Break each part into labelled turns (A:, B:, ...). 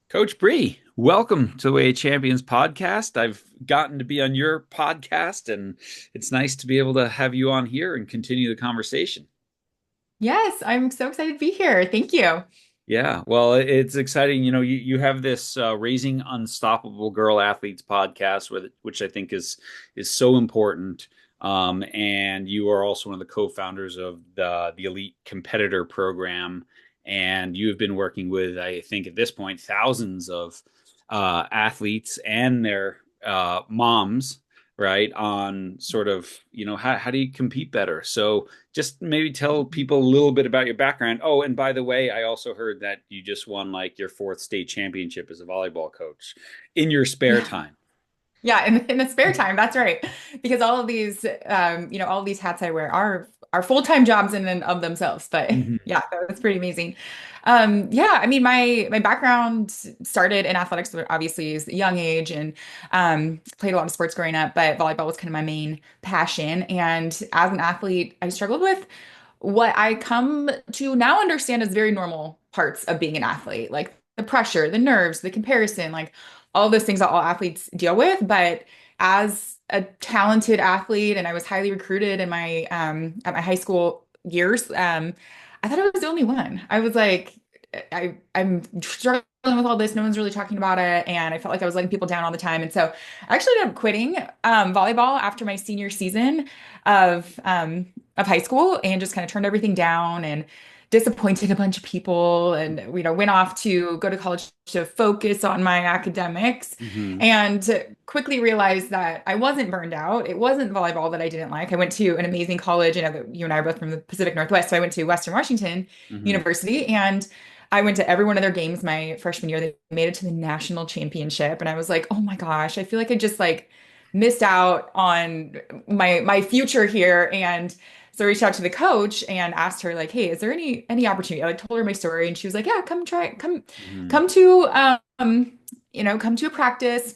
A: Coach Bree, welcome to the Way of Champions podcast. I've gotten to be on your podcast, and it's nice to be able to have you on here and continue the conversation.
B: Yes, I'm so excited to be here. Thank you.
A: Yeah, well, it's exciting. You have this Raising Unstoppable Girl Athletes podcast, which I think is so important. And you are also one of the co-founders of the Elite Competitor Program, and you have been working with, I think, at this point, thousands of athletes and their moms, right? On sort of, how do you compete better? So just maybe tell people a little bit about your background. Oh, and by the way, I also heard that you just won like your fourth state championship as a volleyball coach in your spare
B: Yeah.
A: time.
B: Yeah, in the spare time, that's right. Because all of these, all of these hats I wear are full-time jobs in and of themselves. But
A: Hmm.
B: yeah, that's pretty amazing. Yeah, I mean, my background started in athletics, obviously, is a young age, and played a lot of sports growing up. But volleyball was kind of my main passion. And as an athlete, I struggled with what I come to now understand as very normal parts of being an athlete, like the pressure, the nerves, the comparison, like all those things that all athletes deal with. But as a talented athlete, and I was highly recruited in my at my high school years, I thought I was the only one. I was like, I'm struggling with all this. No one's really talking about it, and I felt like I was letting people down all the time. And so I actually ended up quitting volleyball after my senior season of high school, and just kind of turned everything down and disappointed a bunch of people, and went off to go to college to focus on my academics,
A: Hmm.
B: and quickly realized that I wasn't burned out. It wasn't volleyball that I didn't like. I went to an amazing college. I know that you and I are both from the Pacific Northwest, so I went to Western Washington
A: Hmm.
B: University, and I went to every one of their games my freshman year. They made it to the national championship, and I was like, oh my gosh, I feel like I just like missed out on my future here. And so I reached out to the coach and asked her, like, hey, is there any opportunity? I like told her my story, and she was like, yeah, come try it.
A: Hmm.
B: Come to come to a practice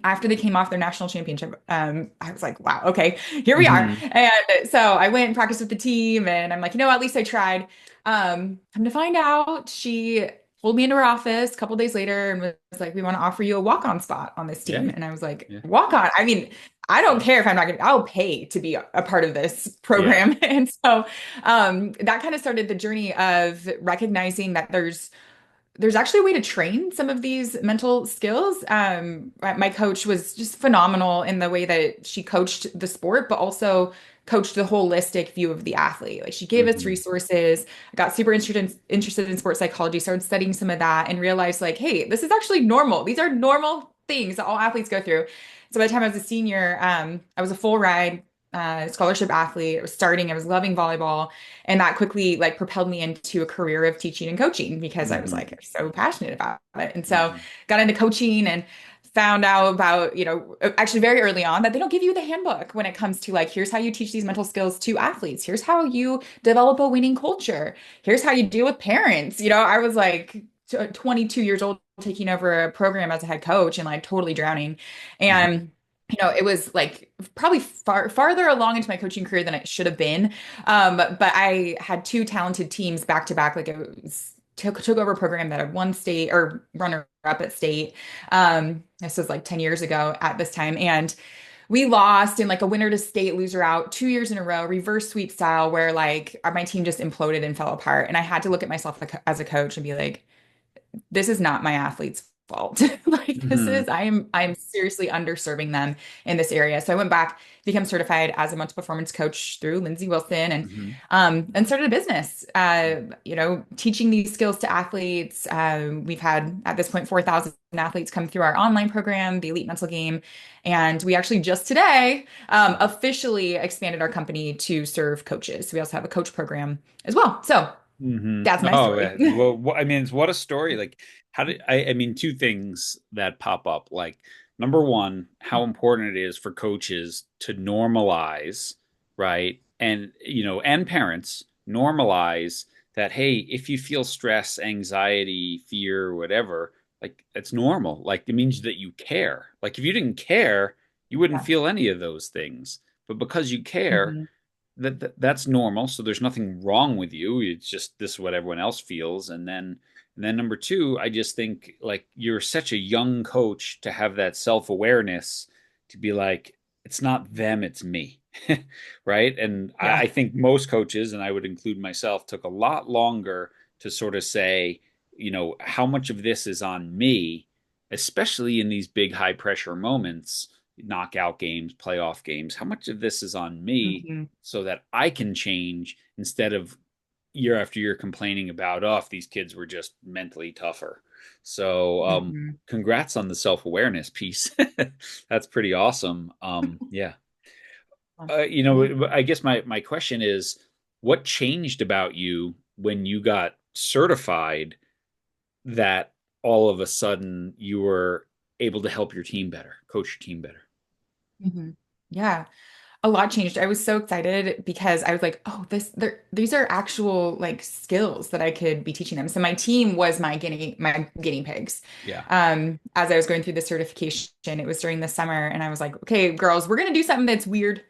B: after they came off their national championship. I was like, wow, okay, here we are.
A: Hmm.
B: And so I went and practiced with the team, and I'm like, at least I tried. Come to find out, she pulled me into her office a couple days later and was like, we want to offer you a walk-on spot on this
A: Yeah.
B: team. And I was like,
A: Yeah.
B: walk-on? I mean, I don't care if I'm not gonna, I'll pay to be a part of this
A: Yeah.
B: program. And so that kind of started the journey of recognizing that there's actually a way to train some of these mental skills. My coach was just phenomenal in the way that she coached the sport, but also coached the holistic view of the athlete. Like she gave us
A: Hmm.
B: resources. I got super interested in sports psychology, started studying some of that, and realized like, hey, this is actually normal. These are normal things that all athletes go through. So by the time I was a senior, I was a full ride scholarship athlete. I was starting. I was loving volleyball, and that quickly like propelled me into a career of teaching and coaching because I was
A: Hmm.
B: like so passionate about it. And so
A: Hmm.
B: got into coaching and found out about, actually very early on that they don't give you the handbook when it comes to like, here's how you teach these mental skills to athletes. Here's how you develop a winning culture. Here's how you deal with parents. I was like 22 years old taking over a program as a head coach and like totally drowning.
A: Hmm.
B: And it was like probably farther along into my coaching career than it should have been. But I had two talented teams back to back. Like it was took over a program that had won state or runner up at state. This was like 10 years ago at this time. And we lost in like a winner to state, loser out 2 years in a row, reverse sweep style, where like my team just imploded and fell apart. And I had to look at myself as a coach and be like, this is not my athlete's fault. Like this
A: Hmm.
B: is I am seriously underserving them in this area. So I went back, become certified as a mental performance coach through Lindsay Wilson, and started a business. Teaching these skills to athletes. We've had at this point 4,000 athletes come through our online program, the Elite Mental Game, and we actually just today officially expanded our company to serve coaches. So we also have a coach program as well. So
A: Hmm.
B: that's my
A: Oh,
B: story.
A: man. Well, I mean, what a story. Like, how did I mean, two things that pop up. Like, number one, how important it is for coaches to normalize, right? And parents normalize that, hey, if you feel stress, anxiety, fear, whatever, like, it's normal. Like, it means that you care. Like, if you didn't care, you wouldn't
B: Yeah.
A: feel any of those things. But because you care,
B: Mhm.
A: that's normal. So there's nothing wrong with you. It's just this is what everyone else feels. And then number two, I just think like you're such a young coach to have that self-awareness to be like, it's not them, it's me. Right. And I
B: Yeah.
A: think most coaches, and I would include myself, took a lot longer to sort of say, how much of this is on me, especially in these big high pressure moments, knockout games, playoff games, how much of this is on me
B: Hmm.
A: so that I can change instead of year after year complaining about, oh, if these kids were just mentally tougher. So,
B: Hmm.
A: congrats on the self awareness piece. That's pretty awesome. Yeah.
B: Yeah.
A: I guess my question is, what changed about you when you got certified that all of a sudden you were able to help your team better, coach your team better?
B: Hmm. Yeah. A lot changed. I was so excited because I was like, oh, these are actual like skills that I could be teaching them. So my team was my guinea pigs.
A: Yeah.
B: As I was going through the certification, it was during the summer, and I was like, okay, girls, we're gonna do something that's weird.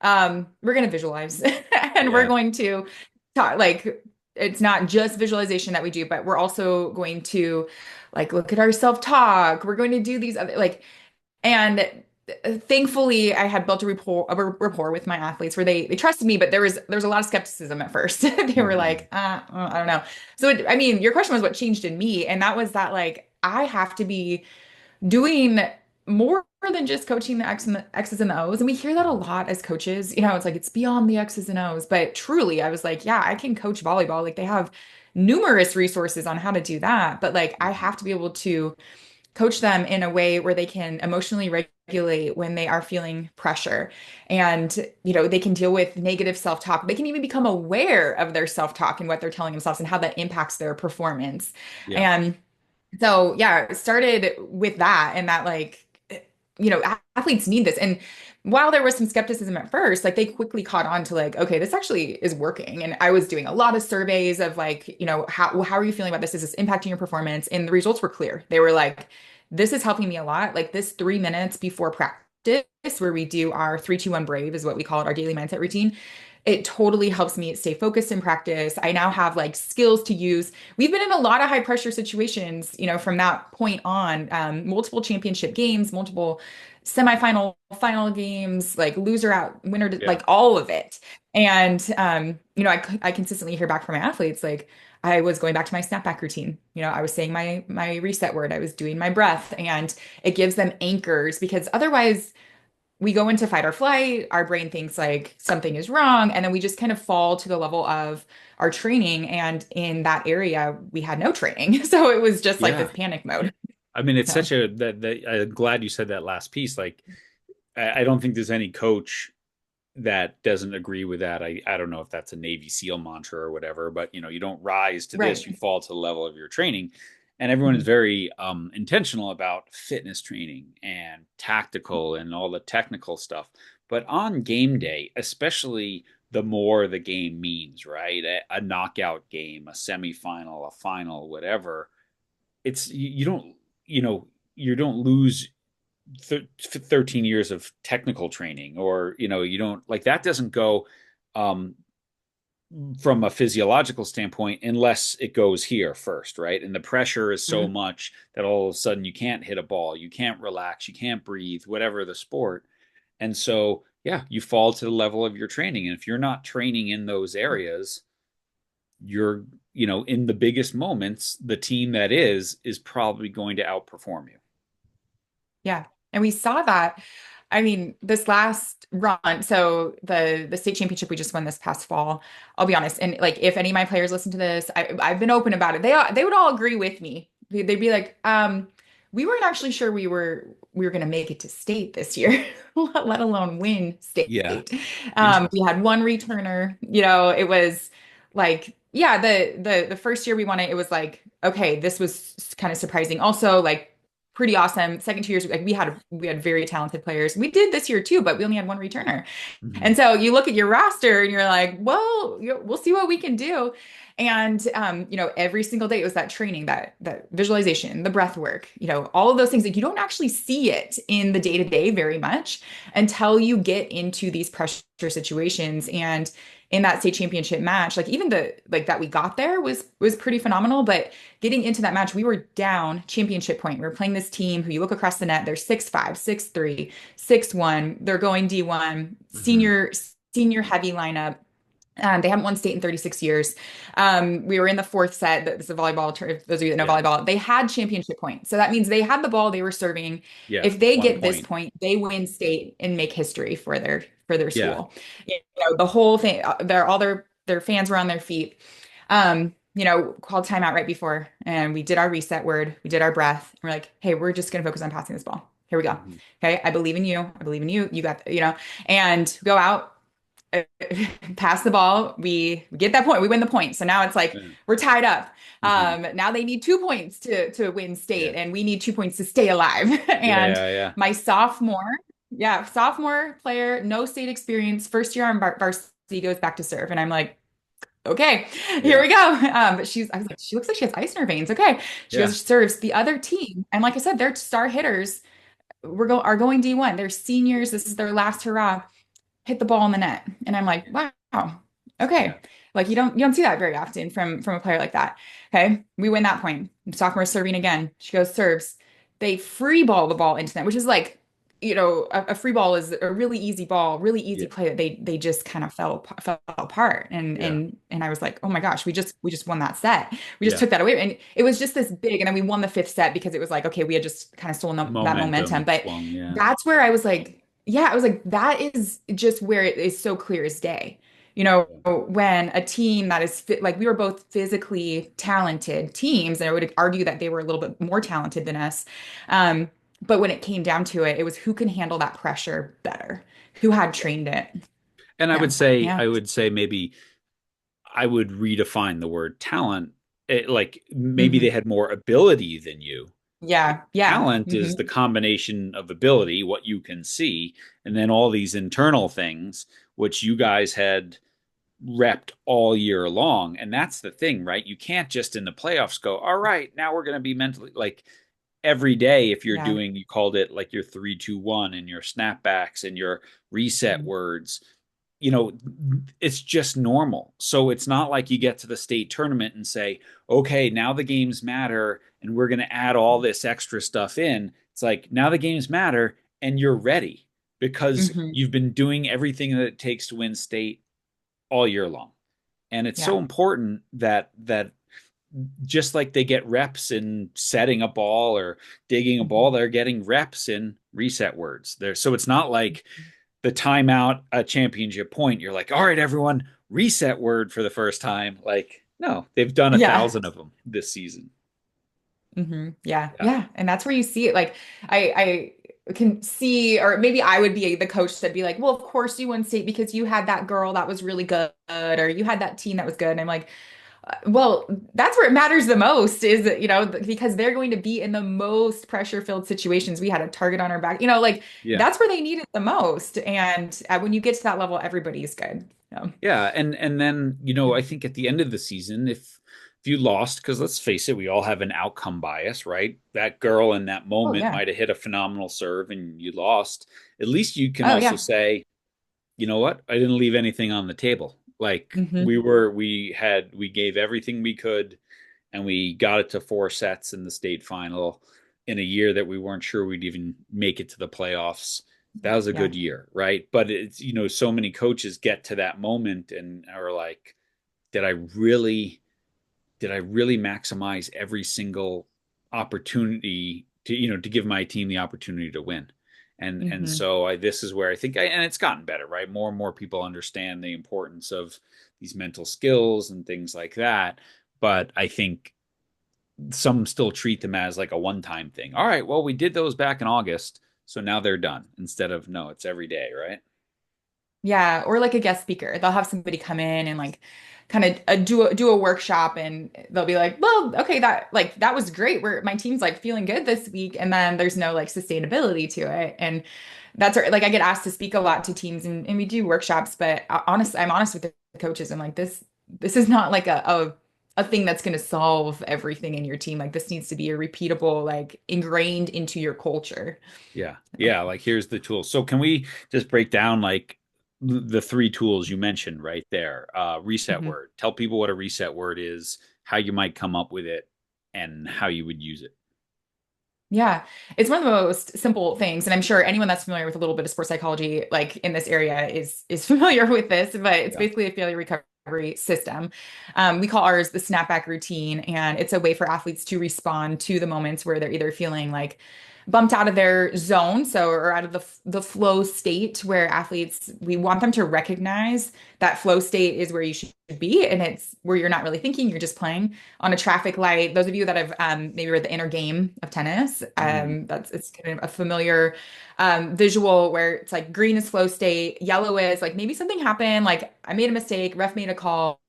B: We're gonna visualize and we're
A: Yeah.
B: going to talk like it's not just visualization that we do, but we're also going to like look at our self-talk. We're going to do these other like and thankfully, I had built a rapport with my athletes where they trusted me, but there was a lot of skepticism at first. They were
A: Mhm.
B: like, I don't know. So I mean, your question was what changed in me, and that was that like I have to be doing more than just coaching the X's and the O's. And we hear that a
A: Mhm.
B: lot as coaches. It's like it's beyond the X's and O's. But truly, I was like, yeah, I can coach volleyball. Like they have numerous resources on how to do that. But like I
A: Mhm.
B: have to be able to coach them in a way where they can emotionally regulate when they are feeling pressure and they can deal with negative self-talk. They can even become aware of their self-talk and what they're telling themselves and how that impacts their performance.
A: Yeah.
B: And so yeah, it started with that and that like athletes need this. And while there was some skepticism at first, like they quickly caught on to like, okay, this actually is working. And I was doing a lot of surveys of like, how are you feeling about this? Is this impacting your performance? And the results were clear. They were like, this is helping me a lot. Like this 3 minutes before practice, where we do our 3-2-1 brave is what we call it, our daily mindset routine. It totally helps me stay focused in practice. I now have like skills to use. We've been in a lot of high pressure situations, from that point on, multiple championship games, multiple semifinal, final games, like loser out, winner,
A: Yeah.
B: like all of it. And, I consistently hear back from my athletes, like I was going back to my snapback routine. I was saying my reset word, I was doing my breath, and it gives them anchors because otherwise we go into fight or flight, our brain thinks like something is wrong, and then we just kind of fall to the level of our training. And in that area, we had no training. So it was just like
A: Yeah.
B: this panic mode.
A: I mean, it's
B: So,
A: such that I'm glad you said that last piece. Like, I don't think there's any coach that doesn't agree with that. I don't know if that's a Navy SEAL mantra or whatever, but you don't rise to this, you
B: right.
A: fall to the level of your training. And everyone is
B: Mhm.
A: very intentional about fitness training and tactical and all the technical stuff. But on game day, especially the more the game means, right? A knockout game, a semifinal, a final, whatever, it's you don't you know you don't lose 13 years of technical training, or you don't like that doesn't go um from a physiological standpoint unless it goes here first, right? And the pressure is so
B: Mhm.
A: much that all of a sudden you can't hit a ball, you can't relax, you can't breathe, whatever the sport. And so yeah, you fall to the level of your training, and if you're not training in those areas, you're in the biggest moments, the team that is probably going to outperform you.
B: Yeah. And we saw that. I mean, this last run, so the state championship we just won this past fall, I'll be honest, and like if any of my players listen to this, I've been open about it. They would all agree with me. They'd be like, we weren't actually sure we were going to make it to state this year, let alone win state.
A: Yeah.
B: We
A: Interesting.
B: had one returner. It was like, yeah, the first year we won it, it was like, okay, this was kind of surprising. Also, like pretty awesome. Second 2 years, like we had very talented players. We did this year too, but we only had one returner.
A: Hmm.
B: And so you look at your roster and you're like, well, we'll see what we can do. And every single day it was that training, that visualization, the breath work, all of those things that you don't actually see it in the day to day very much until you get into these pressure situations. And in that state championship match, like even the like that we got there was pretty phenomenal. But getting into that match, we were down championship point. We were playing this team who you look across the net, they're 6'5", 6'3", 6'1". They're going D1,
A: Hmm.
B: senior heavy lineup. They haven't won state in 36 years. We were in the fourth set. This is a volleyball. Those of you that know
A: Yeah.
B: volleyball, they had championship point. So that means they had the ball, they were serving.
A: Yeah.
B: If they
A: One
B: get this
A: point.
B: point, they win state and make history for their
A: Yeah.
B: school. The whole thing. All their fans were on their feet. Called timeout right before, and we did our reset word. We did our breath. And we're like, hey, we're just gonna focus on passing this ball. Here we go.
A: Hmm.
B: Okay, I believe in you. I believe in you. You got, and go out, pass the ball. We get that point. We win the point. So now it's like
A: Yeah.
B: we're tied up.
A: Hmm.
B: Now they need 2 points to win
A: Yeah.
B: state, and we need 2 points to stay alive.
A: Yeah.
B: And
A: Yeah. Yeah.
B: my sophomore player, no state experience, first year on varsity goes back to serve, and I'm like, okay, here
A: Yeah.
B: we go. But I was like, she looks like she has ice in her veins. Okay, she
A: Yeah.
B: goes, serves the other team, and like I said, they're star hitters. Are going D1. They're seniors. This is their last hurrah, hit the ball in the net. And I'm like, wow,
A: Yeah.
B: okay. Like you don't see that very often from a player like that. Okay. We win that point. Sophomore serving again. She goes, serves. They free ball the ball into net, which is like, a free ball is a really easy ball, really easy
A: Yeah.
B: play that they just kind of fell apart. And
A: Yeah.
B: I was like, oh my gosh, we just won that set. We just
A: Yeah.
B: took that away. And it was just this big, and then we won the fifth set because it was like, okay, we had just kind of stolen that momentum.
A: Momentum
B: But
A: swung. Yeah.
B: that's where I was like, yeah, I was like, that is just where it is so clear as day.
A: Yeah.
B: When a team that is like we were both physically talented teams, and I would argue that they were a little bit more talented than us. Um, but when it came down to it, it was who can handle that pressure better, who had trained it.
A: And
B: Yeah, yeah.
A: I would say maybe I would redefine the word talent. Like maybe they
B: Hmm.
A: had more ability than you.
B: Yeah, yeah.
A: Talent is the
B: Hmm.
A: combination of ability, what you can see, and then all these internal things, which you guys had repped all year long. And that's the thing, right? You can't just in the playoffs go, all right, now we're going to be mentally like every day. If you're
B: Yeah.
A: doing, you called it like your 3-2-1 and your snapbacks and your reset
B: Mhm.
A: words, you know, it's just normal. So it's not like you get to the state tournament and say, okay, now the games matter and we're going to add all this extra stuff in. It's like now the games matter and you're ready because
B: Hmm.
A: you've been doing everything that it takes to win state all year long. And it's so
B: Yeah.
A: important that just like they get reps in setting a ball or digging a ball,
B: Hmm.
A: they're getting reps in reset words. There, so it's not like the timeout a championship point. You're like, all right, everyone, reset word for the first time. Like, no, they've done a
B: Yeah.
A: thousand of them this season.
B: Yeah,
A: Yeah,
B: yeah. And that's where you see it. Like I can see, or maybe I would be the coach that'd be like, well, of course you won state because you had that girl that was really good, or you had that team that was good. And I'm like, well, that's where it matters the most is, because they're going to be in the most pressure-filled situations. We had a target on our back, like
A: yeah,
B: that's where they need it the most. And when you get to that level, everybody's good. So,
A: yeah. And then I think at the end of the season, if you lost, because let's face it, we all have an outcome bias, right? That girl in that
B: oh
A: moment
B: yeah.
A: might have hit a phenomenal serve and you lost. At least you can
B: Oh
A: also
B: yeah.
A: say, you know what? I didn't leave anything on the table. Like
B: Hmm.
A: we gave everything we could and we got it to 4 sets in the state final in a year that we weren't sure we'd even make it to the playoffs. That was a
B: Yeah.
A: good year, right? But it's, so many coaches get to that moment and are like, did I really, did I really maximize every single opportunity to, to give my team the opportunity to win? And
B: Hmm.
A: so this is where I think and it's gotten better, right? More and more people understand the importance of these mental skills and things like that. But I think some still treat them as like a one-time thing. All right, well, we did those back in August, so now they're done. Instead of no, it's every day, right?
B: Yeah, or like a guest speaker. They'll have somebody come in and like kind of do a workshop and they'll be like, "Well, okay, that was great. My team's like feeling good this week." And then there's no like sustainability to it. And like I get asked to speak a lot to teams and we do workshops, but I'm honest with the coaches. I'm like this is not like a thing that's going to solve everything in your team. Like this needs to be a repeatable, like ingrained into your culture.
A: Yeah. Yeah. Like here's the tools. So can we just break down like the three tools you mentioned right there? Reset
B: Mhm.
A: word. Tell people what a reset word is, how you might come up with it, and how you would use it.
B: Yeah, it's one of the most simple things, and I'm sure anyone that's familiar with a little bit of sports psychology, like in this area, is familiar with this. But it's
A: Yeah.
B: basically a failure recovery system. We call ours the snapback routine, and it's a way for athletes to respond to the moments where they're either feeling like bumped out of their zone, so or out of the flow state, where athletes we want them to recognize that flow state is where you should be, and it's where you're not really thinking, you're just playing on a traffic light. Those of you that have maybe read the inner game of tennis,
A: Mhm.
B: it's kind of a familiar visual where it's like green is flow state, yellow is like maybe something happened, like I made a mistake, ref made a call,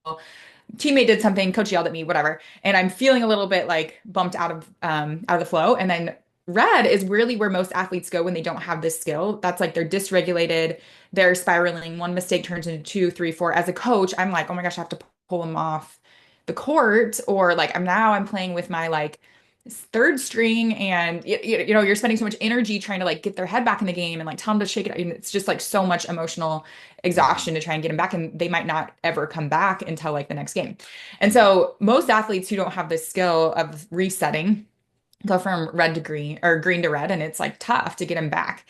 B: teammate did something, coach yelled at me, whatever, and I'm feeling a little bit like bumped out of the flow. And then red is really where most athletes go when they don't have this skill. That's like they're dysregulated, they're spiraling. One mistake turns into two, three, four. As a coach, I'm like, oh my gosh, I have to pull them off the court, or like I'm playing with my like third string, and you're spending so much energy trying to like get their head back in the game and like tell them to shake it. And it's just like so much emotional
A: Mhm.
B: exhaustion to try and get them back, and they might not ever come back until like the next game. And
A: Mhm.
B: so most athletes who don't have this skill of resetting go from red to green or green to red, and it's like tough to get them back.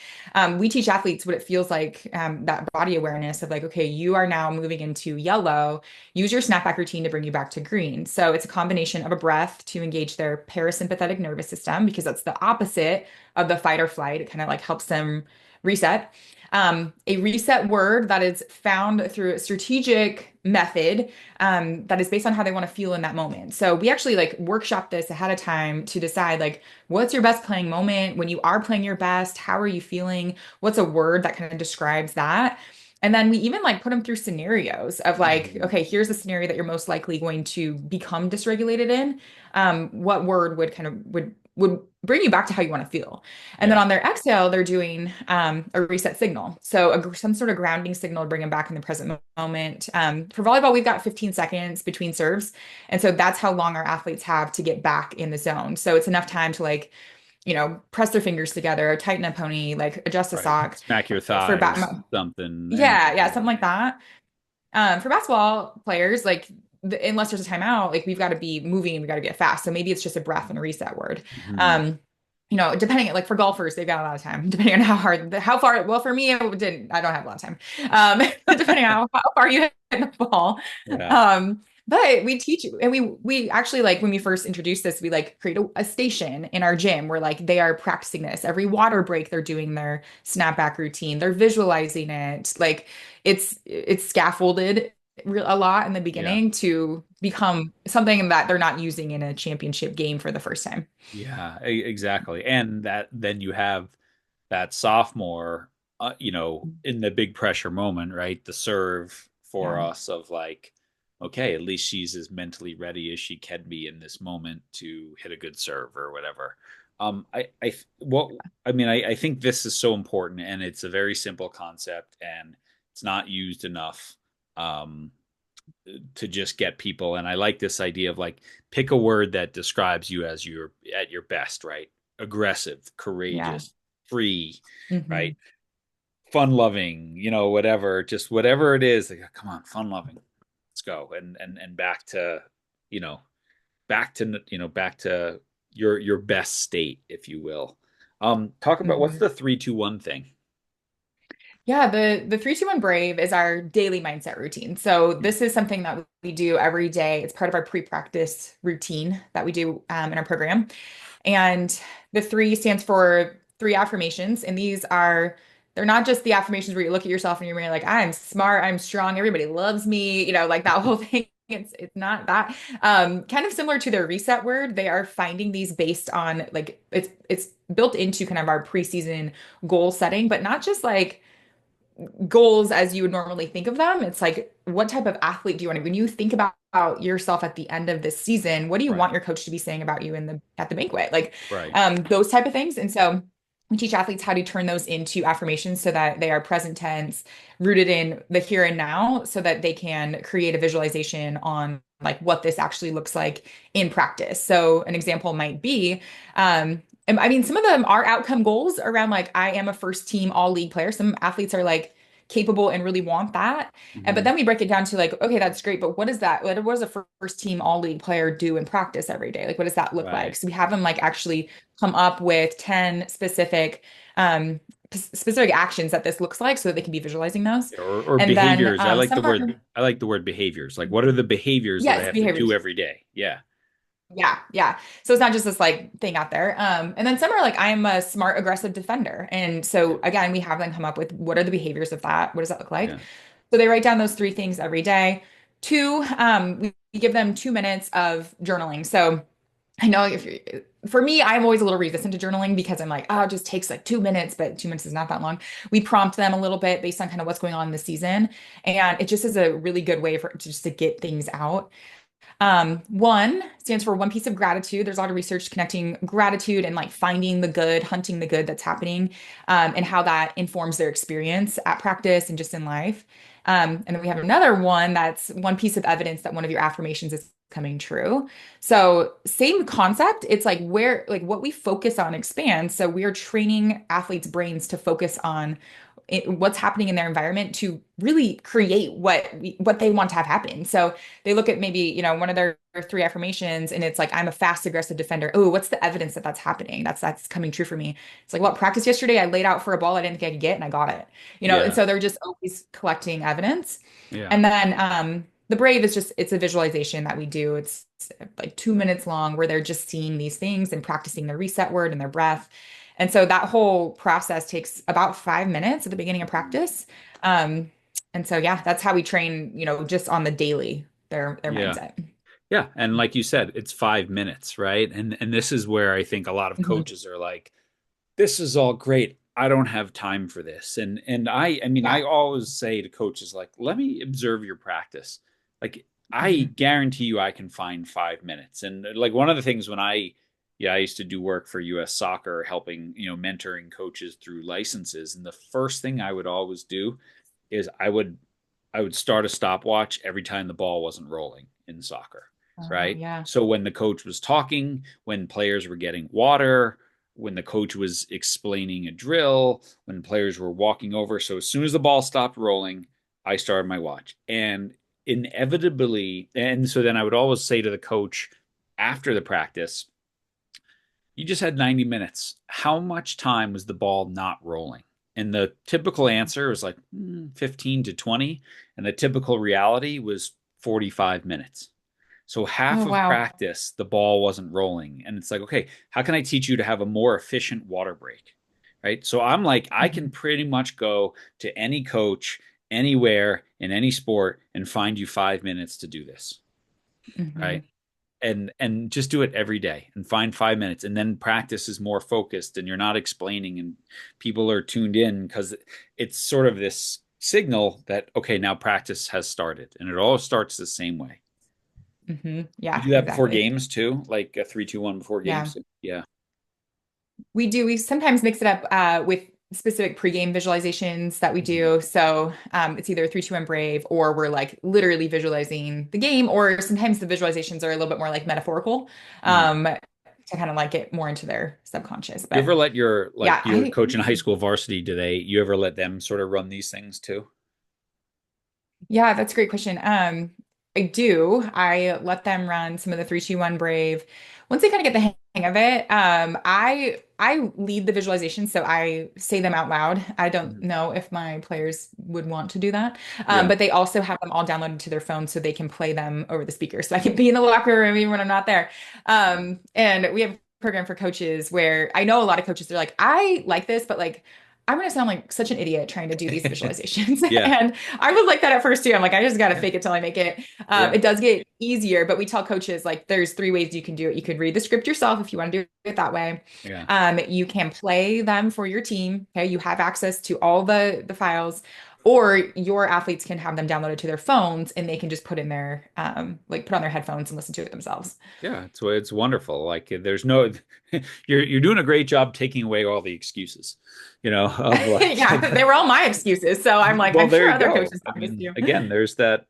B: We teach athletes what it feels like, that body awareness of like, okay, you are now moving into yellow. Use your snapback routine to bring you back to green. So it's a combination of a breath to engage their parasympathetic nervous system because that's the opposite of the fight or flight. It kind of like helps them reset. A reset word that is found through a strategic method, that is based on how they want to feel in that moment. So we actually like workshop this ahead of time to decide like what's your best playing moment when you are playing your best, how are you feeling? What's a word that kind of describes that? And then we even like put them through scenarios of like,
A: Mhm.
B: okay, here's a scenario that you're most likely going to become dysregulated in. What word would kind of would bring you back to how you want to feel? And then
A: Yeah.
B: on their exhale, they're doing a reset signal. So some sort of grounding signal to bring them back in the present moment. For volleyball, we've got 15 seconds between serves. And so that's how long our athletes have to get back in the zone. So it's enough time to like, press their fingers together, tighten a pony, like adjust a
A: Right.
B: sock.
A: Smack your
B: For
A: thighs,
B: bat,
A: something,
B: yeah,
A: anything.
B: yeah,
A: Yeah.
B: something like that. For basketball players, like unless there's a timeout, like we've got to be moving and we got to get fast. So maybe it's just a breath and a reset word.
A: Mhm.
B: Um, depending like for golfers, they've got a lot of time, depending on how far. Well, for me, I don't have a lot of time. Depending on how far you hit the ball.
A: Yeah.
B: But we teach, and we actually like when we first introduced this, we like create a station in our gym where like they are practicing this every water break. They're doing their snapback routine. They're visualizing it. Like it's scaffolded a lot in the
A: Yeah.
B: beginning to become something that they're not using in a championship game for the first time.
A: Yeah, exactly. And that then you have that sophomore, in the big pressure moment, right? The serve for
B: Yeah.
A: us of like, okay, at least she's as mentally ready as she can be in this moment to hit a good serve or whatever. What I mean, I think this is so important, and it's a very simple concept, and it's not used enough. Um, to just get people. And I like this idea of like pick a word that describes you as you're at your best, right? Aggressive,
B: Yeah.
A: courageous, free, right?
B: Hmm.
A: Fun loving, whatever, just whatever it is. Like, come on, fun loving. Let's go. And back to, you know, back to your best state, if you will. Talk about what's
B: Hmm.
A: the 3-2-1 thing.
B: Yeah, the 3-2-1 Brave is our daily mindset routine. So this is something that we do every day. It's part of our pre-practice routine that we do in our program. And the three stands for three affirmations. And they're not just the affirmations where you look at yourself in your mirror like, I'm smart, I'm strong, everybody loves me, like that whole thing. It's not that. Kind of similar to their reset word. They are finding these based on like it's built into kind of our preseason goal setting, but not just like goals as you would normally think of them. It's like, what type of athlete do you want to be? When you think about yourself at the end of this season, what do you
A: Right.
B: want your coach to be saying about you in the at the banquet? Like
A: Right.
B: those type of things. And so we teach athletes how to turn those into affirmations so that they are present tense, rooted in the here and now, so that they can create a visualization on like what this actually looks like in practice. So an example might be, and I mean, some of them are outcome goals around like, I am a first team all league player. Some athletes are like capable and really want that. And but
A: Hmm.
B: then we break it down to like, okay, that's great, but what is that? What does a first team all league player do in practice every day? Like, what does that look like?
A: Right.
B: So we have them like actually come up with 10 um specific actions that this looks like so that they can be visualizing those.
A: Or
B: And then
A: behaviors. I like the
B: some are,
A: word. I like the word behaviors. Like, what are the behaviors that I
B: yes,
A: have to do
B: behaviors.
A: every day? Yeah.
B: Yeah, yeah. So it's not just this like thing out there. And then some are like, I am a smart, aggressive defender. And
A: Yeah.
B: so again, we have them come up with what are the behaviors of that? What does that look like?
A: Yeah.
B: So they write down those three things every day. Two, we give them 2 minutes of journaling. So I know if you for me, I'm always a little resistant to journaling because I'm like, oh, it just takes like 2 minutes, but 2 minutes is not that long. We prompt them a little bit based on kind of what's going on in the season. And it just is a really good way for just to get things out. One stands for one piece of gratitude. There's a lot of research connecting gratitude and like finding the good, hunting the good that's happening, and how that informs their experience at practice and just in life. And then we have another one that's one piece of evidence that one of your affirmations is coming true. So same concept. It's like where, like what we focus on expands. So we are training athletes' brains to focus on what's happening in their environment to really create what they want to have happen. So they look at maybe, one of their three affirmations and it's like, I'm a fast, aggressive defender. Oh, what's the evidence that that's happening? That's coming true for me. It's like, well, practice yesterday, I laid out for a ball I didn't think I could get and I got it. And
A: Yeah.
B: so they're just always collecting evidence.
A: Yeah.
B: And then the brave is just, it's a visualization that we do. It's like 2 minutes long where they're just seeing these things and practicing their reset word and their breath. And so that whole process takes about 5 minutes at the beginning of
A: Mhm.
B: practice. Um, and so, yeah, that's how we train, just on the daily, their
A: Yeah.
B: mindset.
A: Yeah. And like you said, it's 5 minutes, right? And this is where I think a lot of
B: Hmm.
A: coaches are like, this is all great. I don't have time for this. And I mean, I
B: Yeah.
A: always say to coaches, like, let me observe your practice. Like, I
B: Hmm.
A: guarantee you I can find 5 minutes. And like one of the things when yeah, I used to do work for US soccer, helping, mentoring coaches through licenses. And the first thing I would always do is I would start a stopwatch every time the ball wasn't rolling in soccer,
B: Oh,
A: right?
B: yeah.
A: So when the coach was talking, when players were getting water, when the coach was explaining a drill, when players were walking over. So as soon as the ball stopped rolling, I started my watch. And inevitably, and so then I would always say to the coach after the practice, you just had 90 minutes. How much time was the ball not rolling? And the typical answer was like 15 to 20. And the typical reality was 45 minutes. So half
B: Oh,
A: of
B: wow.
A: practice, the ball wasn't rolling. And it's like, okay, how can I teach you to have a more efficient water break? Right. So I'm like, I can
B: Hmm.
A: pretty much go to any coach anywhere in any sport and find you 5 minutes to do this.
B: Hmm.
A: Right. And just do it every day and find 5 minutes, and then practice is more focused and you're not explaining and people are tuned in because it's sort of this signal that okay, now practice has started, and it all starts the same way. You
B: Yeah,
A: do that before
B: exactly.
A: games too, like a 3-2-1 before
B: Yeah.
A: games. Yeah.
B: We do. We sometimes mix it up with specific pregame visualizations that we
A: Mhm.
B: do. So it's either 3, 2, 1 Brave, or we're like literally visualizing the game, or sometimes the visualizations are a little bit more like metaphorical,
A: Mm.
B: to kind of like get more into their subconscious.
A: You
B: But
A: ever let your
B: yeah,
A: like your coach in high school varsity, do they you ever let them sort of run these things too?
B: yeah, that's a great question. I do. I let them run some of the 3, 2, 1 Brave. Once they kind of get the hang of it, I lead the visualization, so I say them out loud. I don't
A: Mhm.
B: know if my players would want to do that,
A: Yeah.
B: but they also have them all downloaded to their phone so they can play them over the speaker. So I can be in the locker room even when I'm not there. And we have a program for coaches where I know a lot of coaches, they're like, I like this, but like I'm going to sound like such an idiot trying to do these visualizations.
A: Yeah.
B: And I was like that at first too. I'm like, I just got to
A: Yeah.
B: fake it till I make it.
A: Yeah.
B: It does get easier, but we tell coaches like there's three ways you can do it. You could read the script yourself if you want to do it that way.
A: Yeah.
B: You can play them for your team. Okay. You have access to all the files, or your athletes can have them downloaded to their phones and they can just put in their like put on their headphones and listen to it themselves.
A: Yeah, it's wonderful. Like there's no you're doing a great job taking away all the excuses, of like
B: Yeah, they were all my excuses. So I'm like,
A: well,
B: I'm
A: there
B: sure
A: you
B: other
A: go.
B: coaches
A: I
B: have this
A: mean,
B: too.
A: again, there's that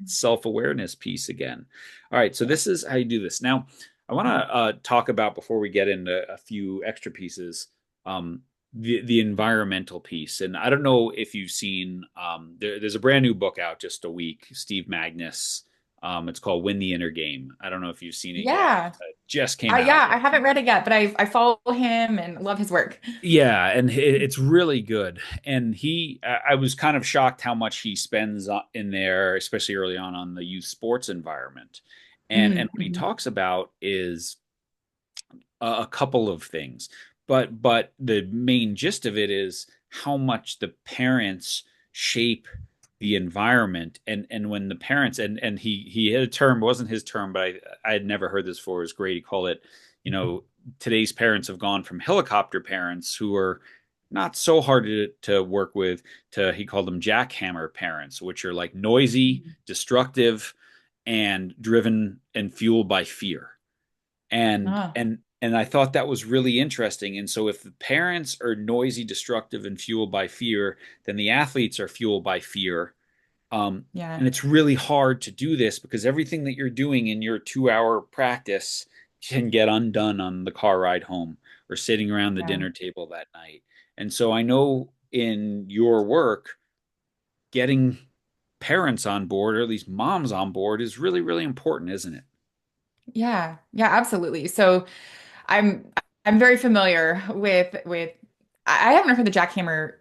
A: self-awareness piece again. All right, so
B: Yeah.
A: this is how you do this. Now, I want to talk about before we get into a few extra pieces, um, the environmental piece. And I don't know if you've seen there's a brand new book out just a week, Steve Magnus. It's called Win the Inner Game. I don't know if you've seen it yet.
B: Yeah.
A: Just came out.
B: Yeah, I haven't read it yet, but I follow him and love his work.
A: Yeah, and it's really good. And I was kind of shocked how much he spends in there, especially early on the youth sports environment. And what he
B: Mm-hmm.
A: talks about is a couple of things, but the main gist of it is how much the parents shape the environment, and when the parents and he had a term, it wasn't his term, but I had never heard this before. It was great. He called it, today's parents have gone from helicopter parents who are not so hard to work with to, he called them jackhammer parents, which are like noisy, destructive, and driven and fueled by fear. and
B: Oh,
A: and and I thought that was really interesting. And so if the parents are noisy, destructive, and fueled by fear, then the athletes are fueled by fear.
B: yeah,
A: And it's really hard to do this because everything that you're doing in your 2 hour practice can get undone on the car ride home or sitting around the
B: yeah.
A: dinner table that night. And so I know in your work, getting parents on board, or at least moms on board, is really, really important, isn't it?
B: Yeah, yeah, absolutely. So I'm I'm very familiar with I haven't heard the jackhammer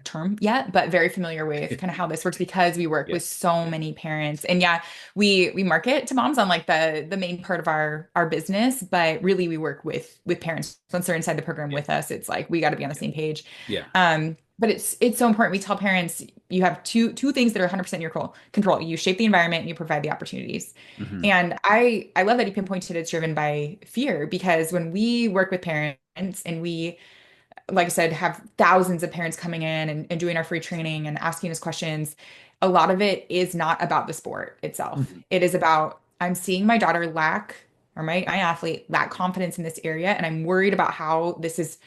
B: term yet, but very familiar with kind of how this works because we work
A: Yeah.
B: with so many parents. And yeah, we market to moms on like the main part of our business, but really we work with parents. Once they're inside the program
A: Yeah.
B: with us, it's like we got to be on the
A: Yeah.
B: same page.
A: Yeah.
B: But it's so important. We tell parents you have two things that are 100% in your control. You shape the environment and you provide the opportunities.
A: Hmm.
B: And I love that he pinpointed it's driven by fear because when we work with parents and we, like I said, have thousands of parents coming in and doing our free training and asking us questions, a lot of it is not about the sport itself.
A: Hmm.
B: It is about I'm seeing my daughter lack or my athlete lack confidence in this area, and I'm worried about how this is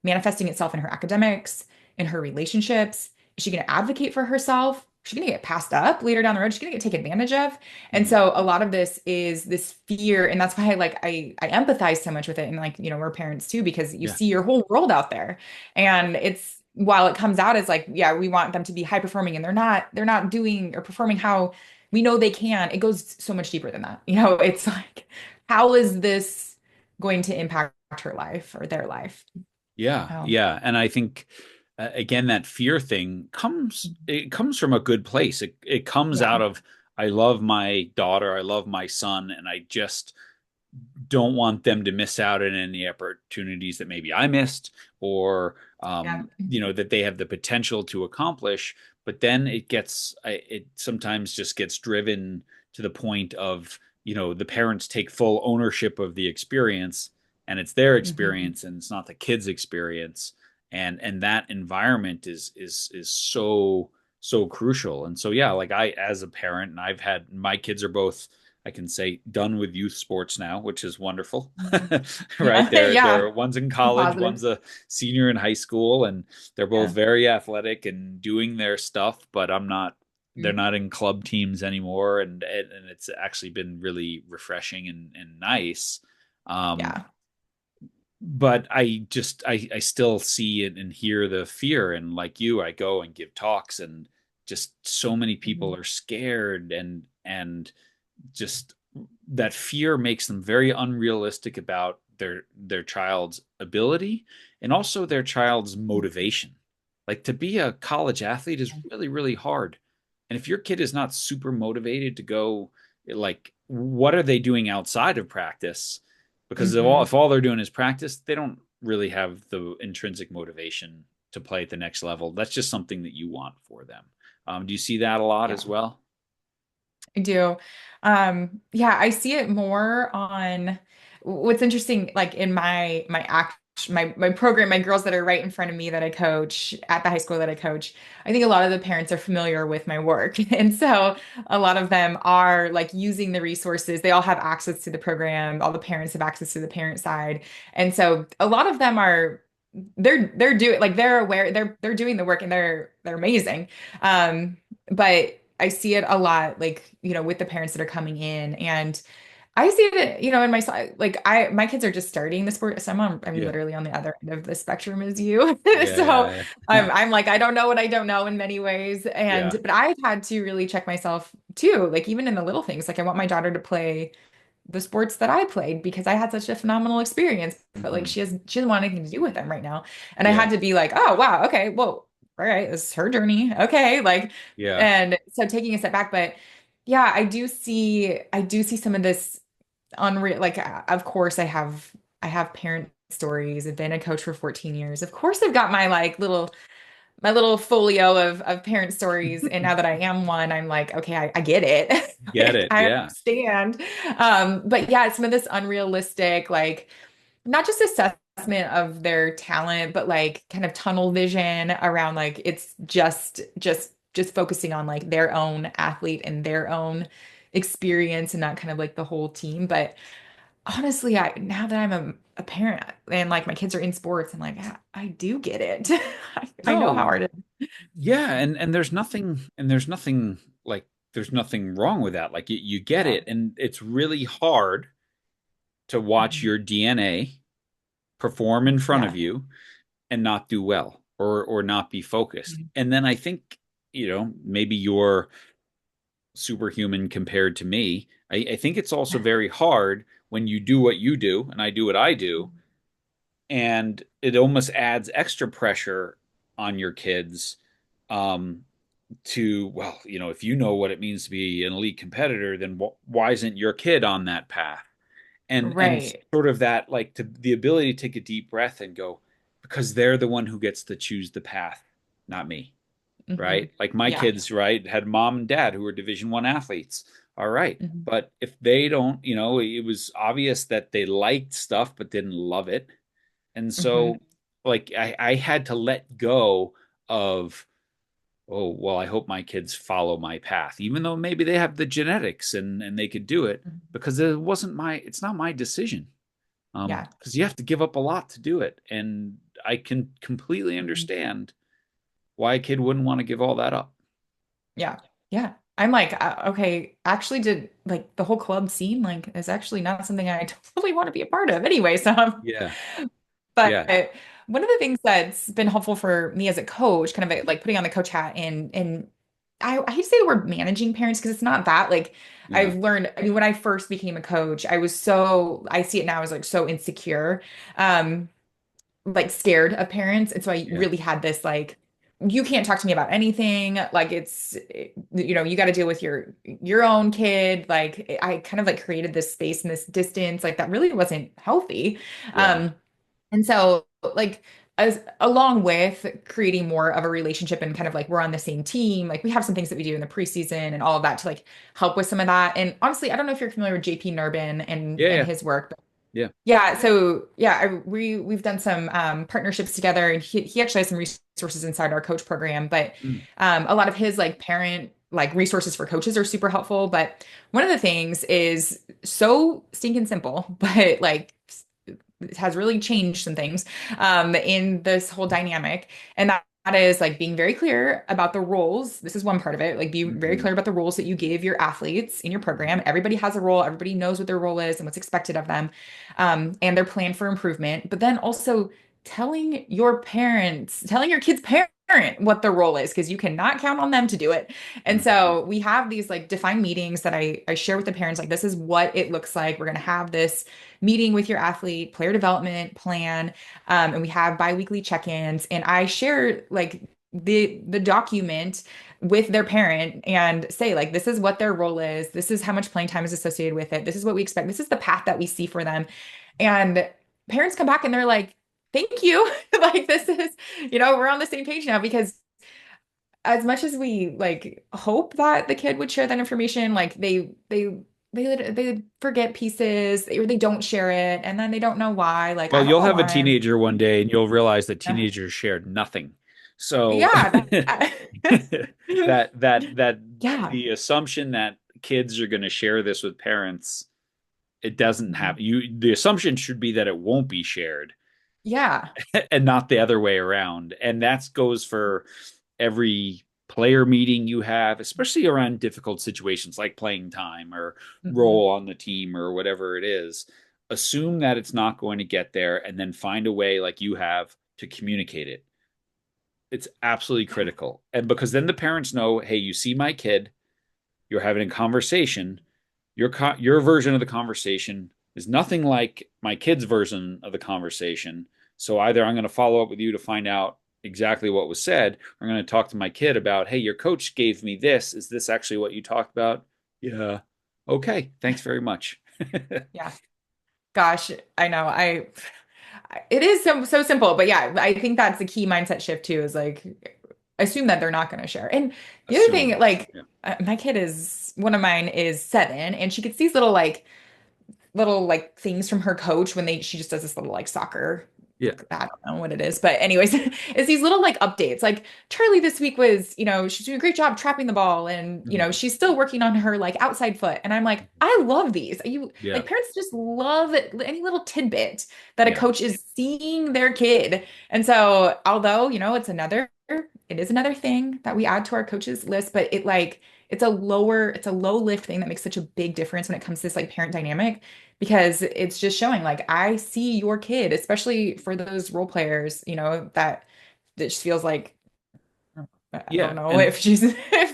B: manifesting itself in her academics, in her relationships. Is she going to advocate for herself? Is she going to get passed up later down the road? Is she going to get taken advantage of? And
A: Hmm.
B: so a lot of this is this fear, and that's why I empathize so much with it. And like, we're parents too, because you
A: Yeah.
B: see your whole world out there. And it's while it comes out as like, yeah, we want them to be high performing and they're not doing or performing how we know they can. It goes so much deeper than that. It's like, how is this going to impact her life or their life?
A: Yeah,
B: Oh,
A: yeah, and I think again that fear thing comes from a good place. It comes
B: yeah.
A: out of I love my daughter, I love my son, and I just don't want them to miss out on any opportunities that maybe I missed or
B: Yeah.
A: that they have the potential to accomplish. But then it sometimes just gets driven to the point of, the parents take full ownership of the experience and it's their
B: Hmm.
A: experience and it's not the kid's experience. And that environment is so crucial. And so yeah, like I as a parent, and I've had my kids are both, I can say, done with youth sports now, which is wonderful. Right?
B: Yeah.
A: They're
B: Yeah.
A: one's in college,
B: Positive.
A: one's a senior in high school, and they're both
B: Yeah.
A: very athletic and doing their stuff, but I'm not they're
B: Mm.
A: not in club teams anymore, and it's actually been really refreshing and nice. Um,
B: Yeah.
A: but I still see it and hear the fear, and like you, I go and give talks, and just so many people
B: Mhm.
A: are scared, and just that fear makes them very unrealistic about their child's ability and also their child's motivation. Like to be a college athlete is really, really hard. And if your kid is not super motivated to go, like, what are they doing outside of practice? Because
B: Hmm.
A: if all they're doing is practice, they don't really have the intrinsic motivation to play at the next level. That's just something that you want for them. Do you see that a lot
B: Yeah.
A: as well?
B: I do. Yeah, I see it more on what's interesting, like in my program, my girls that are right in front of me that I coach at the high school that I coach. I think a lot of the parents are familiar with my work. And so a lot of them are like using the resources. They all have access to the program. All the parents have access to the parent side. And so a lot of them are they're doing like they're aware they're doing the work and they're amazing. But I see it a lot, like, with the parents that are coming in. And I see it, in my side, like my kids are just starting the sport. So I'm
A: Yeah.
B: literally on the other end of the spectrum as you. So
A: Yeah.
B: I'm like, I don't know what I don't know in many ways.
A: Yeah.
B: But I've had to really check myself too, like even in the little things. Like I want my daughter to play the sports that I played because I had such a phenomenal experience, but like
A: Hmm.
B: she doesn't want anything to do with them right now. And I
A: Yeah.
B: had to be like, oh wow, okay, well, all right, this is her journey. Okay. Like,
A: Yeah.
B: and so taking a step back, but yeah, I do see some of this unreal, like of course I have parent stories. I've been a coach for 14 years. Of course I've got my little folio of parent stories. And now that I am one, I'm like, okay, I get it.
A: Get
B: Like,
A: it.
B: I
A: Yeah.
B: understand. But yeah, some of this unrealistic, like not just assessment of their talent, but like kind of tunnel vision around like it's just focusing on like their own athlete and their own experience and not kind of like the whole team. But honestly, now that I'm a parent and like my kids are in sports, I'm like, I do get it. I know how
A: No.
B: hard it is.
A: Yeah. And there's nothing wrong with that. Like you get
B: Yeah.
A: it. And it's really hard to watch
B: Mhm.
A: your DNA perform in front of
B: Yeah.
A: you and not do well or not be focused.
B: Mhm.
A: And then I think, maybe you're superhuman compared to me. I think it's also very hard when you do what you do and I do what I do, and it almost adds extra pressure on your kids, um, to, well, if you know what it means to be an elite competitor, then why isn't your kid on that path? And
B: Right.
A: sort of that, like, to the ability to take a deep breath and go, because they're the one who gets to choose the path, not me.
B: Hmm.
A: Right? Like my
B: Yeah.
A: kids, right, had mom and dad who were Division I athletes. All right.
B: Hmm.
A: But if they don't, it was obvious that they liked stuff but didn't love it. And
B: Hmm.
A: so, like, I had to let go of, oh, well, I hope my kids follow my path, even though maybe they have the genetics and they could do it, because it's not my decision.
B: Yeah.
A: Because you have to give up a lot to do it. And I can completely
B: Mhm.
A: understand why a kid wouldn't want to give all that up.
B: Yeah. Yeah. I'm like, okay, actually did like the whole club scene like is actually not something I totally want to be a part of anyway. So
A: Yeah.
B: but
A: Yeah.
B: one of the things that's been helpful for me as a coach, kind of like putting on the coach hat and I hate to say the word managing parents because it's not that. Like
A: Yeah.
B: I've learned, I mean, when I first became a coach, I see it now as like so insecure, um, like scared of parents. And so I
A: Yeah.
B: really had this like, you can't talk to me about anything. Like you got to deal with your own kid. Like I kind of like created this space and this distance, like that really wasn't healthy.
A: Yeah.
B: And so, like, as along with creating more of a relationship and kind of like we're on the same team, like we have some things that we do in the preseason and all of that to like help with some of that. And honestly, I don't know if you're familiar with JP Nurbin and
A: Yeah.
B: and
A: Yeah.
B: his work, but
A: Yeah.
B: yeah. So yeah, we've done some partnerships together, and he actually has some resources inside our coach program. But
A: Mm.
B: a lot of his like parent like resources for coaches are super helpful. But one of the things is so stinking simple, but like it has really changed some things in this whole dynamic. And that is like being very clear about the roles. This is one part of it. Like be very
A: Hmm.
B: clear about the roles that you give your athletes in your program. Everybody has a role. Everybody knows what their role is and what's expected of them, and their plan for improvement. But then also telling your kids' parent what the role is, because you cannot count on them to do it. And
A: Hmm.
B: so we have these like defined meetings that I share with the parents, like this is what it looks like. We're going to have this meeting with your athlete, player development plan, and we have biweekly check-ins. And I share like the document with their parent and say like this is what their role is. This is how much playing time is associated with it. This is what we expect. This is the path that we see for them. And parents come back and they're like, thank you. Like this is, we're on the same page now because as much as we like hope that the kid would share that information, like they forget pieces or they don't share it and then they don't know why. Like
A: Well,
B: I don't
A: you'll
B: know
A: have a
B: why I'm
A: teenager one day and you'll realize that teenagers shared nothing. So
B: yeah,
A: that
B: yeah.
A: the assumption that kids are going to share this with parents, it doesn't
B: Mhm.
A: have the assumption should be that it won't be shared
B: Yeah.
A: and not the other way around. And that goes for every player meeting you have, especially around difficult situations like playing time or
B: Mhm.
A: role on the team or whatever it is. Assume that it's not going to get there and then find a way, like you have, to communicate it. It's absolutely
B: Yeah.
A: critical. And because then the parents know, hey, you see my kid, you're having a conversation, your version of the conversation is nothing like my kid's version of the conversation. So either I'm going to follow up with you to find out exactly what was said, or I'm going to talk to my kid about, hey, your coach gave me this. Is this actually what you talked about? Yeah. Okay. Thanks very much.
B: Yeah. Gosh, I know. It is so simple, but yeah, I think that's the key mindset shift too, is like assume that they're not going to share. And the other thing,
A: Assume.
B: like
A: Yeah.
B: my kid is one of mine is 7, and she gets these little things from her coach when she just does this little like soccer.
A: Yeah.
B: I don't know what it is, but anyways, it's these little like updates. Like Charlie this week was, she's doing a great job trapping the ball and,
A: Mhm.
B: she's still working on her like outside foot. And I'm like, I love these. You
A: Yeah.
B: like parents just love any little tidbit that a
A: Yeah.
B: coach is seeing their kid. And so, although, it is another thing that we add to our coaches list, but it's a low lift thing that makes such a big difference when it comes to this like parent dynamic because it's just showing like I see your kid, especially for those role players, that just feels like I don't
A: Yeah.
B: know if if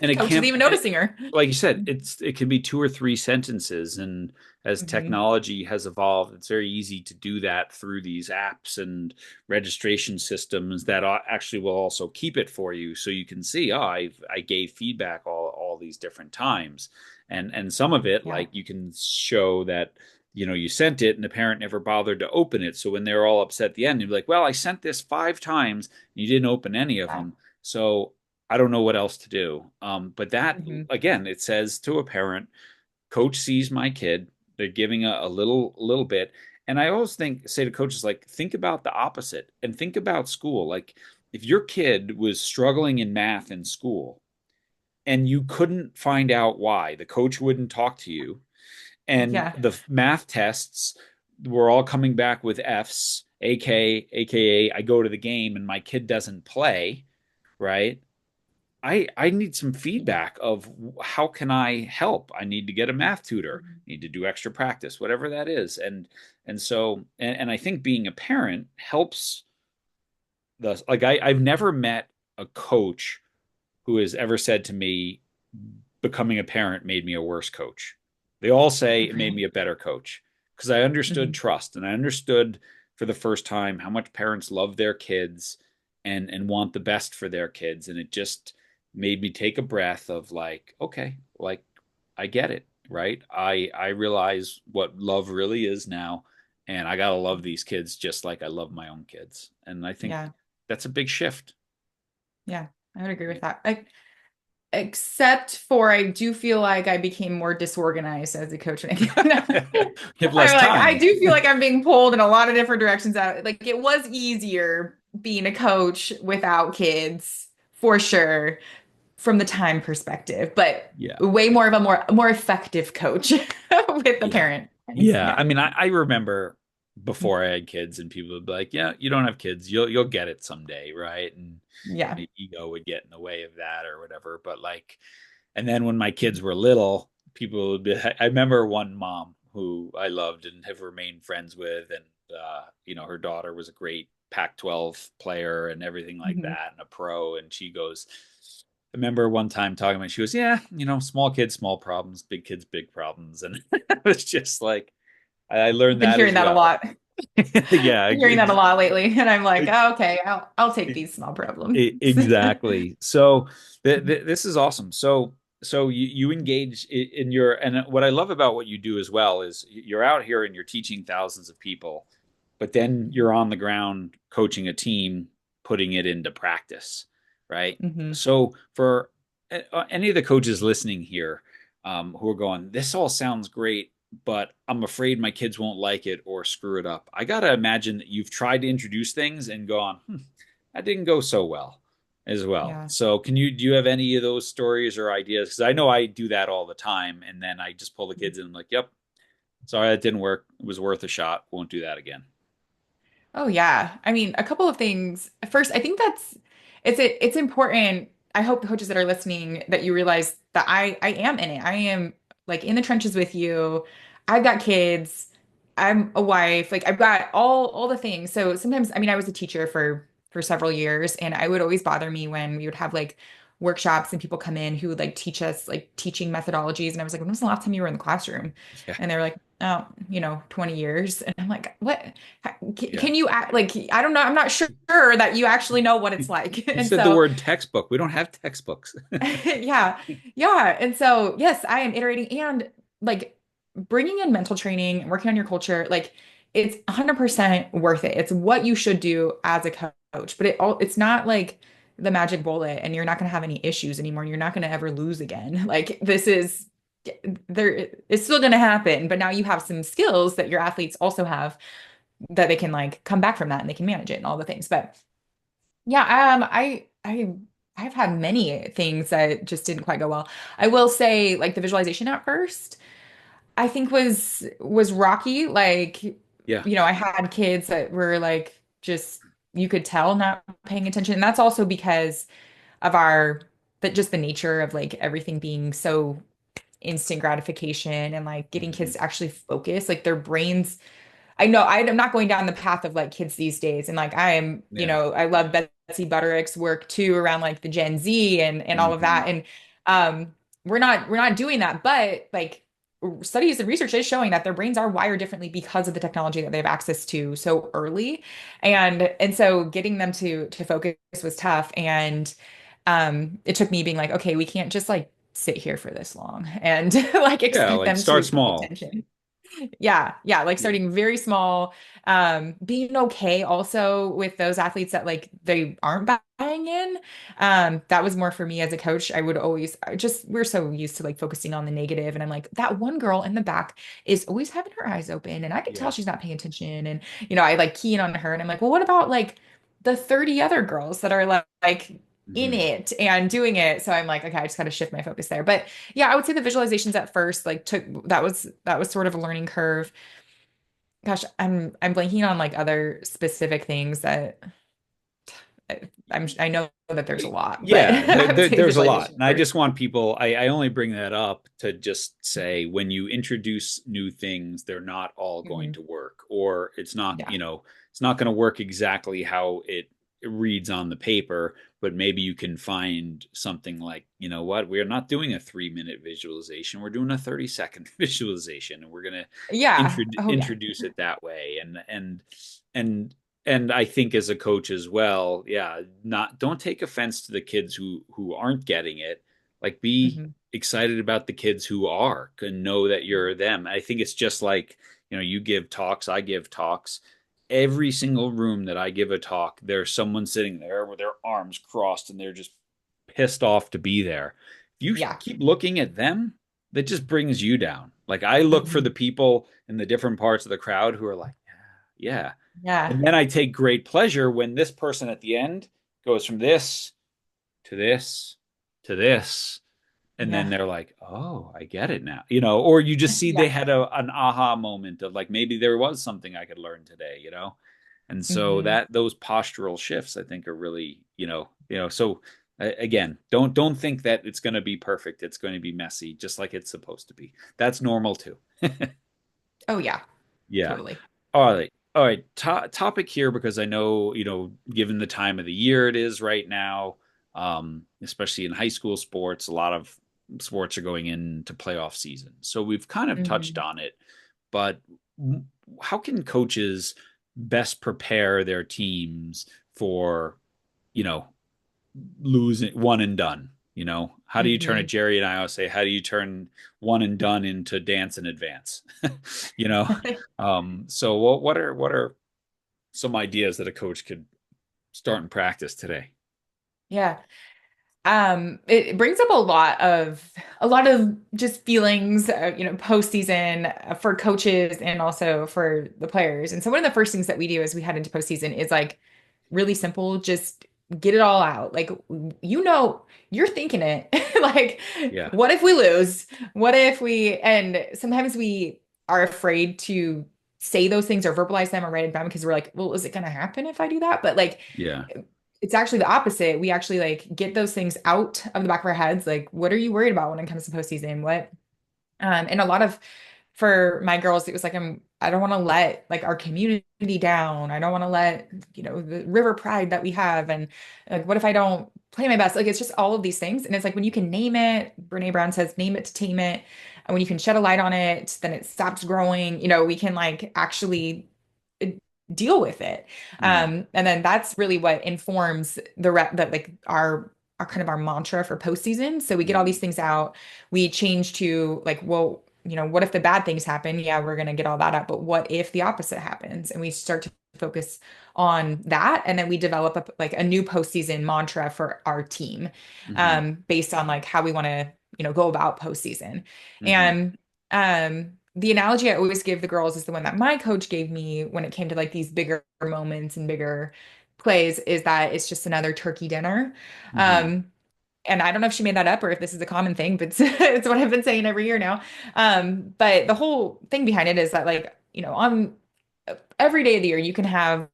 A: And
B: the
A: it
B: coach is
A: can't,
B: even noticing her.
A: like you said, it can be 2 or 3 sentences. And as
B: Hmm.
A: technology has evolved, it's very easy to do that through these apps and registration systems that actually will also keep it for you, so you can see, oh, I gave feedback all these different times, and some of it,
B: Yeah.
A: like you can show that you sent it and the parent never bothered to open it. So when they're all upset at the end, you're like, well, I sent this 5 times and you didn't open any of
B: Yeah.
A: them. So I don't know what else to do. But that,
B: Hmm.
A: again, it says to a parent, coach sees my kid. They're giving a little bit. And I always say to coaches, like, think about the opposite and think about school. Like, if your kid was struggling in math in school and you couldn't find out why, the coach wouldn't talk to you, and
B: Yeah.
A: the math tests were all coming back with F's, aka I go to the game and my kid doesn't play, right? I need some
B: Yeah.
A: feedback of how can I help? I need to get a math tutor,
B: Mhm.
A: need to do extra practice, whatever that is. And I think being a parent helps the like I've never met a coach who has ever said to me, becoming a parent made me a worse coach. They all say it made
B: Okay.
A: me a better coach because I understood
B: Hmm.
A: trust, and I understood for the first time how much parents love their kids and want the best for their kids. And it just made me take a breath of like, okay, like I get it, right? I realize what love really is now, and I gotta love these kids just like I love my own kids. And I think
B: Yeah.
A: that's a big shift.
B: Yeah. I would agree with that. Except for I do feel like I became more disorganized as a coach when I came. No.
A: You have less
B: I'm like, I
A: time.
B: do feel like I'm being pulled in a lot of different directions out. Like it was easier being a coach without kids, for sure, from the time perspective, but
A: Yeah.
B: way more of a more effective coach with the
A: Yeah.
B: parent.
A: Yeah. I
B: Yeah.
A: mean, I remember before I had kids and people would be like, yeah, you don't have kids. You'll get it someday, right? And
B: Yeah.
A: the ego would get in the way of that or whatever. But like, and then when my kids were little, people would be, I remember one mom who I loved and have remained friends with. And, her daughter was a great Pac-12 player and everything like
B: Mhm.
A: that and a pro. And she goes, I remember one time talking about, she goes, yeah, small kids, small problems, big kids, big problems. And it was just like, I
B: I've
A: learned
B: been
A: that
B: hearing
A: as
B: that a
A: well.
B: lot.
A: Yeah,
B: Hearing that a lot lately, and I'm like, oh, okay, I'll take these small problems.
A: exactly. So this is awesome. So you engage in your, and what I love about what you do as well is you're out here and you're teaching thousands of people, but then you're on the ground coaching a team, putting it into practice, right?
B: Hmm.
A: So for any of the coaches listening here, who are going, this all sounds great, but I'm afraid my kids won't like it or screw it up. I got to imagine that you've tried to introduce things and gone, that didn't go so well as well.
B: Yeah.
A: So do you have any of those stories or ideas? Because I know I do that all the time. And then I just pull the kids in and I'm like, yep, sorry, that didn't work. It was worth a shot. Won't do that again.
B: Oh yeah. I mean, a couple of things. First, I think it's important. I hope the coaches that are listening that you realize that I am in it. I am like in the trenches with you. I've got kids. I'm a wife. Like I've got all the things. So sometimes, I mean, I was a teacher for several years, and I would always bother me when we would have like workshops and people come in who would like teach us like teaching methodologies, and I was like, when was the last time you were in the classroom?
A: Yeah.
B: And they were like, oh, 20 years. And I'm like, what?
A: Yeah.
B: Can you act like, I don't know, I'm not sure that you actually know what it's like.
A: You
B: And
A: said the
B: so,
A: word textbook. We don't have textbooks.
B: yeah, yeah. And so, yes, I am iterating and like bringing in mental training and working on your culture. Like it's 100% worth it. It's what you should do as a coach, but it's not like the magic bullet and you're not going to have any issues anymore. You're not going to ever lose again. Like this is there, it's still going to happen, but now you have some skills that your athletes also have that they can like come back from that and they can manage it and all the things. But yeah, I've had many things that just didn't quite go well. I will say like the visualization at first, I think was rocky. Like,
A: Yeah.
B: I had kids that were like just you could tell not paying attention. And that's also because of our that just the nature of like everything being so instant gratification and like getting kids
A: Mhm.
B: to actually focus, like their brains I know I'm not going down the path of like kids these days. And like I am,
A: Yeah.
B: I love Betsy Butterick's work too around like the Gen Z and all of
A: Mhm.
B: that. And we're not doing that, but like studies and research is showing that their brains are wired differently because of the technology that they have access to so early. And so getting them to focus was tough. And it took me being like, okay, we can't just like sit here for this long and like
A: Yeah.
B: expect
A: Like
B: them
A: start
B: to pay
A: small.
B: attention. Yeah, yeah, like
A: Yeah.
B: starting very small, being okay also with those athletes that like they aren't buying in. That was more for me as a coach. I would always we're so used to like focusing on the negative, and I'm like, that one girl in the back is always having her eyes open, and I can tell
A: Yeah.
B: she's not paying attention. And I like key in on her, and I'm like, well, what about like the 30 other girls that are like in
A: Mhm.
B: it and doing it? So I'm like, okay, I just got to shift my focus there. But yeah, I would say the visualizations at first like took that was sort of a learning curve. Gosh, I'm blanking on like other specific things that I know that there's a lot, but
A: Yeah,
B: I would say
A: there's a lot.
B: visualization
A: And I
B: first.
A: just want people, I only bring that up to just say when you introduce new things, they're not all going
B: Mhm.
A: to work, or
B: Yeah.
A: it's not going to work exactly how it reads on the paper, but maybe you can find something like, you know what, we're not doing a 3 minute visualization, we're doing a 30-second visualization, and we're going to
B: Yeah. Oh yeah.
A: introduce it that way. And and I think as a coach as well, yeah, not don't take offense to the kids who aren't getting it. Like be
B: Hmm.
A: excited about the kids who are and know that you're them. I think it's just like, you give talks, I give talks. Every single room that I give a talk, there's someone sitting there with their arms crossed and they're just pissed off to be there. If you
B: Yeah.
A: keep looking at them, that just brings you down. Like I look for the
B: Hmm.
A: people in the different parts of the crowd who are like, yeah.
B: Yeah.
A: And then I take great pleasure when this person at the end goes from this to this to this. And then
B: Yeah.
A: they're like, oh, I get it now. Or you just see they
B: Yeah.
A: had an aha moment of like, maybe there was something I could learn today. And so
B: Hmm.
A: those postural shifts, I think, are really, so again, don't think that it's going to be perfect. It's going to be messy, just like it's supposed to be. That's normal too.
B: Oh yeah.
A: Yeah.
B: Totally.
A: All right. All right. Topic here because I know, given the time of the year it is right now, especially in high school sports, a lot of sports are going into playoff season. So we've kind of touched
B: Hmm.
A: on it, but how can coaches best prepare their teams for, you know, losing one and done? How do you turn it?
B: Hmm.
A: Jerry and I always say, how do you turn one and done into dance in advance? you know, so what are some ideas that a coach could start in practice today.
B: Yeah. It brings up a lot of just feelings, postseason for coaches and also for the players. And so one of the first things that we do as we head into postseason is like really simple, just get it all out. Like, you're thinking it. Like,
A: Yeah.
B: what if we lose? What if and sometimes we are afraid to say those things or verbalize them or write it down because we're like, well, is it going to happen if I do that? But like,
A: Yeah.
B: it's actually the opposite. We actually like get those things out of the back of our heads. Like, what are you worried about when it comes to postseason? And a lot of for my girls, it was like I don't want to let like our community down. I don't want to let, the river pride that we have. And like, what if I don't play my best? Like, it's just all of these things. And it's like when you can name it, Brene Brown says, name it to tame it. And when you can shed a light on it, then it stops growing. We can like actually uh, deal with it.
A: Mm.
B: And then that's really what informs that like our kind of our mantra for postseason. So we get all these
A: Mm.
B: things out. We change to like, well, what if the bad things happen? Yeah, we're going to get all that out. But what if the opposite happens? And we start to focus on that. And then we develop like a new postseason mantra for our team,
A: Mm-hmm.
B: based on like how we want to, go about postseason.
A: Mm-hmm.
B: And the analogy I always give the girls is the one that my coach gave me when it came to like these bigger moments and bigger plays is that it's just another turkey dinner.
A: Mm-hmm.
B: Um, and I don't know if she made that up or if this is a common thing, but it's what I've been saying every year now. But the whole thing behind it is that like, on every day of the year, you can have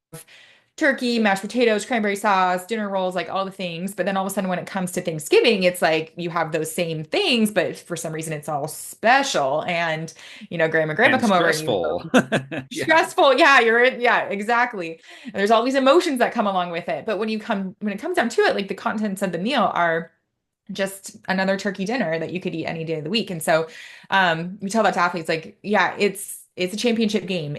B: turkey, mashed potatoes, cranberry sauce, dinner rolls, like all the things. But then all of a sudden, when it comes to Thanksgiving, it's like you have those same things, but for some reason, it's all special. And, grandma and grandpa
A: And
B: come over and you
A: stressful. Yeah.
B: stressful. Yeah, yeah, exactly. And there's all these emotions that come along with it. But when it comes down to it, like the contents of the meal are just another turkey dinner that you could eat any day of the week. And so we tell that to athletes like, yeah, it's a championship game.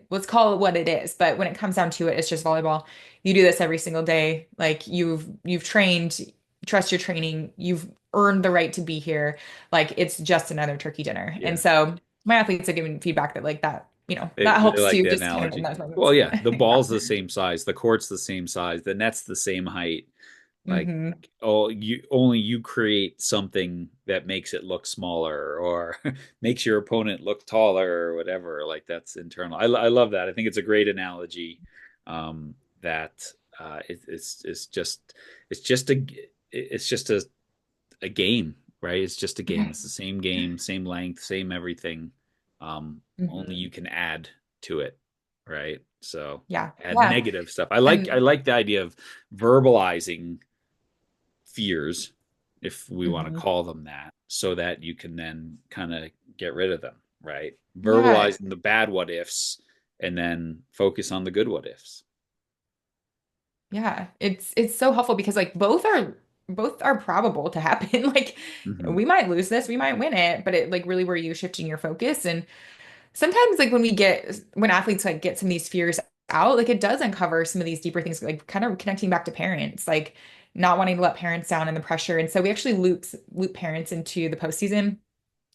B: Let's call it what it is. But when it comes down to it, it's just volleyball. You do this every single day. Like you've trained, trust your training, you've earned the right to be here. Like it's just another turkey dinner. And
A: Yeah.
B: so my athletes are giving feedback that like that, that
A: They
B: helps
A: like
B: to
A: the
B: just kind of in
A: analogy.
B: those
A: Well,
B: moments.
A: yeah, the
B: Yeah.
A: ball's the same size, the court's the same size, the net's the same height. Like,
B: Hmm.
A: oh, you create something that makes it look smaller or makes your opponent look taller or whatever. Like that's internal. I love that. I think it's a great analogy. That it's just a game, right? It's just a game.
B: Yeah.
A: It's the same game, same length, same everything. Only
B: Hmm.
A: you can add to it, right? So
B: Yeah.
A: add
B: Yeah.
A: negative stuff. I
B: And
A: like the idea of verbalizing fears, if we want to
B: mhm.
A: call them that, so that you can then kind of get rid of them, right?
B: Yeah.
A: Verbalizing the bad what ifs and then focus on the good what ifs.
B: Yeah, it's so helpful because like both are probable to happen. Like
A: Mm-hmm.
B: we might lose this, we might win it, but it like really where you shifting your focus. And sometimes like when athletes like get some of these fears out, like it does uncover some of these deeper things, like kind of connecting back to parents, like not wanting to let parents down and the pressure. And so we actually loop parents into the postseason.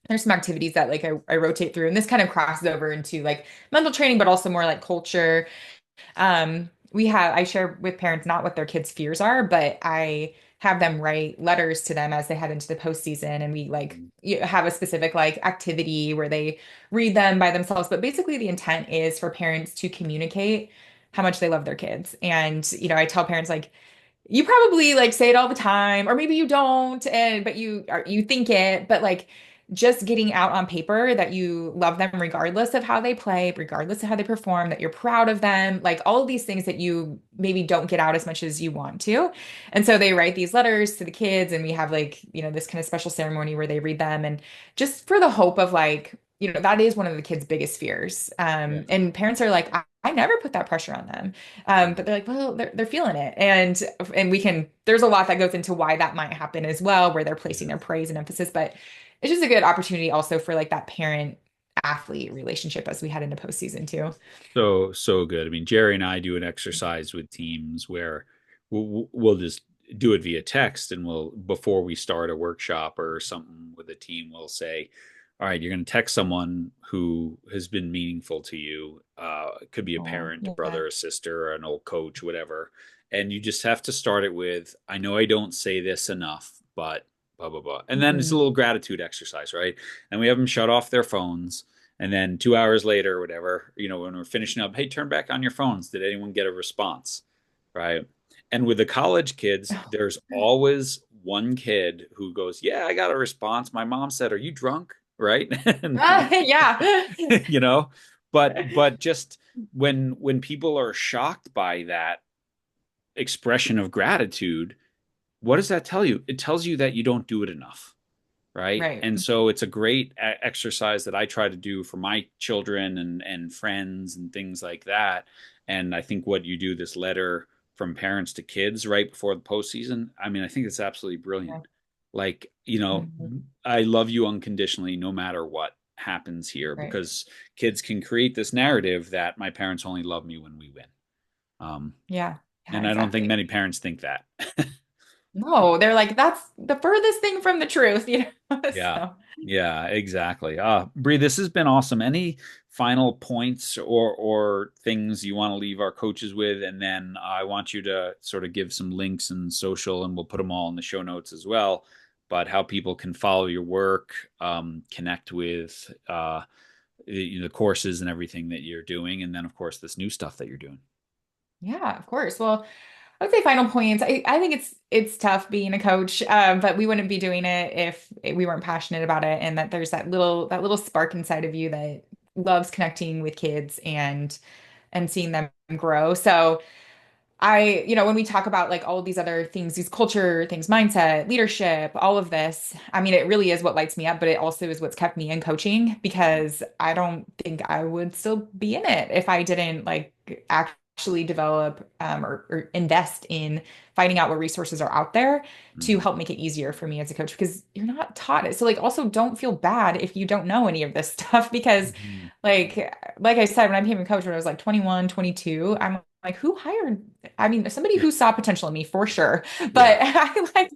B: There's some activities that like I rotate through, and this kind of crosses over into like mental training, but also more like culture. I share with parents not what their kids' fears are, but I have them write letters to them as they head into the postseason. And we like have a specific like activity where they read them by themselves. But basically, the intent is for parents to communicate how much they love their kids. And, I tell parents like, you probably like say it all the time, or maybe you don't, and but you think it, but like just getting out on paper that you love them regardless of how they play, regardless of how they perform, that you're proud of them, like all of these things that you maybe don't get out as much as you want to. And so they write these letters to the kids, and we have like, this kind of special ceremony where they read them, and just for the hope of like, that is one of the kids' biggest fears.
A: Yeah.
B: And parents are like, I never put that pressure on them. But they're like, well, they're feeling it. And there's a lot that goes into why that might happen as well, where they're placing their praise and emphasis. But it's just a good opportunity also for like that parent athlete relationship as we head into postseason too.
A: So good. I mean, Jerry and I do an exercise with teams where we'll just do it via text, and we'll before we start a workshop or something with a team, we'll say, all right, you're going to text someone who has been meaningful to you. It could be a
B: Oh,
A: parent, a
B: yeah.
A: brother, a sister, or an old coach, whatever. And you just have to start it with, I know I don't say this enough, but blah, blah, blah. And then it's a
B: Mhm.
A: little gratitude exercise, right? And we have them shut off their phones. And then 2 hours later, or whatever, when we're finishing up, hey, turn back on your phones. Did anyone get a response? Right. And with the college kids, there's always one kid who goes, yeah, I got a response. My mom said, are you drunk? Right. And,
B: Yeah.
A: you know, but just when people are shocked by that expression of gratitude, what does that tell you? It tells you that you don't do it enough, right?
B: Right.
A: And so it's a great exercise that I try to do for my children and friends and things like that. And I think what you do, this letter from parents to kids right before the postseason, I mean, I think it's absolutely brilliant.
B: Yeah.
A: Like,
B: Mhm.
A: I love you unconditionally no matter what happens here,
B: Right.
A: because kids can create this narrative that my parents only love me when we win. Um,
B: Yeah. Yeah,
A: and I don't think
B: exactly.
A: many parents think that.
B: No, they're like, that's the furthest thing from the truth,
A: Yeah.
B: So,
A: Yeah, exactly. Bree, this has been awesome. Any final points or things you want to leave our coaches with? And then I want you to sort of give some links and social, and we'll put them all in the show notes as well. But how people can follow your work, connect with the courses and everything that you're doing, and then of course this new stuff that you're doing.
B: yeah, of course. Well, I would say final points. I think it's tough being a coach, but we wouldn't be doing it if we weren't passionate about it, and that there's that little spark inside of you that loves connecting with kids and seeing them grow. So when we talk about like all of these other things, these culture things, mindset, leadership, all of this, I mean, it really is what lights me up, but it also is what's kept me in coaching because I don't think I would still be in it if I didn't like actually develop or invest in finding out what resources are out there to
A: Mhm.
B: help make it easier for me as a coach because you're not taught it. So like also don't feel bad if you don't know any of this stuff because
A: Mhm.
B: like I said, when I became a coach when I was like 21, 22, I'm like, who hired I mean, somebody
A: Yeah.
B: who saw potential in me for sure,
A: Yeah.
B: but I like,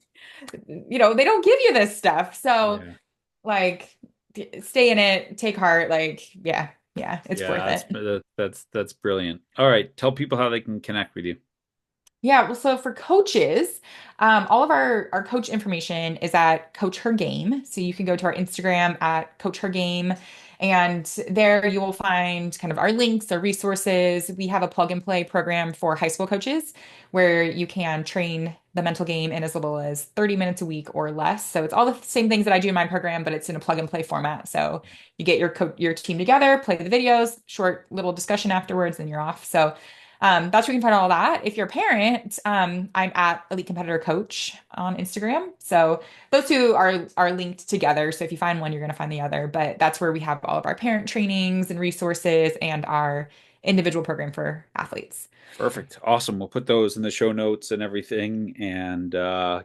B: they don't give you this stuff. So
A: Yeah.
B: like, stay in it, take heart. Like, yeah, yeah, it's worth
A: Yeah,
B: it.
A: that's brilliant. All right, tell people how they can connect with you.
B: Yeah, well, so for coaches, all of our coach information is at Coach Her Game. So you can go to our Instagram at Coach Her Game, and there you will find kind of our links, our resources. We have a plug and play program for high school coaches where you can train the mental game in as little as 30 minutes a week or less. So it's all the same things that I do in my program, but it's in a plug and play format. So you get your team together, play the videos, short little discussion afterwards, and you're off. So that's where you can find all that. If you're a parent, I'm at Elite Competitor Coach on Instagram. So those two are linked together. So if you find one, you're going to find the other. But that's where we have all of our parent trainings and resources and our individual program for athletes.
A: Perfect. Awesome. We'll put those in the show notes and everything and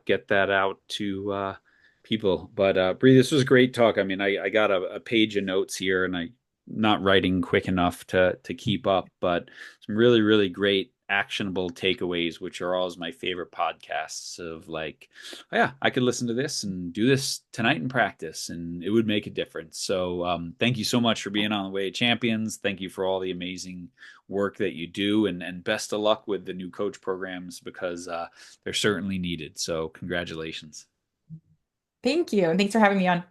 A: get that out to people. But Bree, this was a great talk. I mean, I got a page of notes here and I'm not writing quick enough to keep up, but some really, really great actionable takeaways, which are always my favorite podcasts of like, oh, yeah, I could listen to this and do this tonight in practice and it would make a difference. So thank you so much for being on the Way of Champions. Thank you for all the amazing work that you do, and best of luck with the new coach programs because they're certainly needed. So congratulations.
B: Thank you. And thanks for having me on.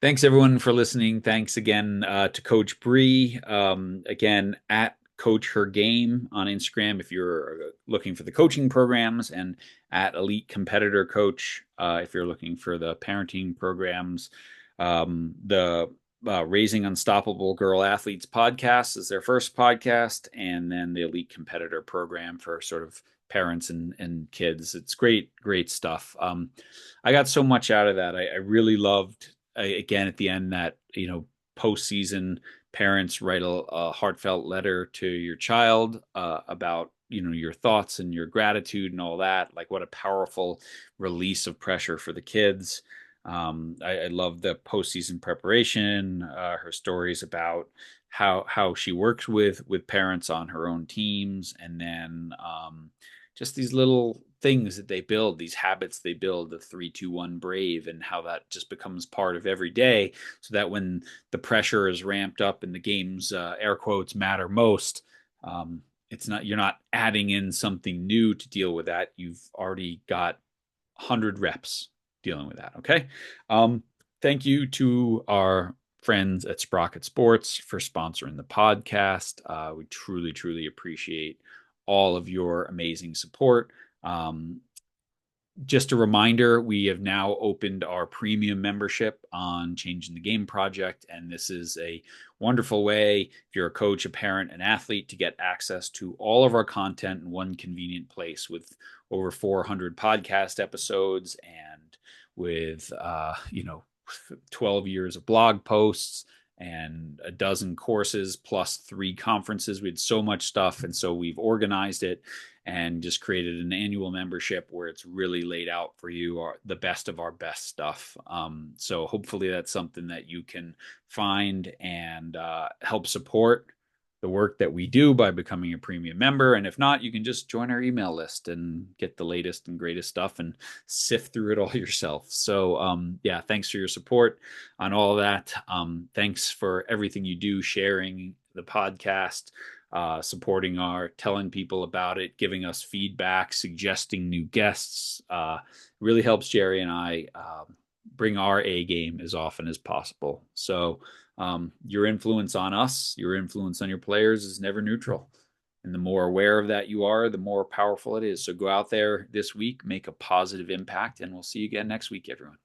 A: Thanks everyone for listening. Thanks again to Coach Bree. Again, at Coach Her Game on Instagram if you're looking for the coaching programs, and at Elite Competitor Coach if you're looking for the parenting programs. The Raising Unstoppable Girl Athletes podcast is their first podcast, and then the Elite Competitor program for sort of parents and kids. It's great, great stuff. I got so much out of that. I really loved again at the end that postseason parents write a heartfelt letter to your child about your thoughts and your gratitude and all that. Like what a powerful release of pressure for the kids. I love the postseason preparation. Her stories about how she works with parents on her own teams, and then just these little things that they build, these habits they build, the 3-2-1 brave, and how that just becomes part of every day, so that when the pressure is ramped up and the game's air quotes matter most, it's not, you're not adding in something new to deal with that. You've already got 100 reps dealing with that. Okay. Um, Thank you to our friends at Sprocket Sports for sponsoring the podcast. We truly, truly appreciate all of your amazing support. Just a reminder, we have now opened our premium membership on Changing the Game Project. And this is a wonderful way, if you're a coach, a parent, an athlete, to get access to all of our content in one convenient place, with over 400 podcast episodes and with, 12 years of blog posts and a dozen courses plus 3 conferences. We had so much stuff. And so we've organized it and just created an annual membership where it's really laid out for you, the best of our best stuff. So hopefully that's something that you can find and help support the work that we do by becoming a premium member. And if not, you can just join our email list and get the latest and greatest stuff and sift through it all yourself. So yeah, thanks for your support on all of that. Thanks for everything you do, sharing the podcast, supporting telling people about it, giving us feedback, suggesting new guests. Really helps Jerry and I bring our A game as often as possible. So your influence on us, your influence on your players is never neutral. And the more aware of that you are, the more powerful it is. So go out there this week, make a positive impact, and we'll see you again next week, everyone.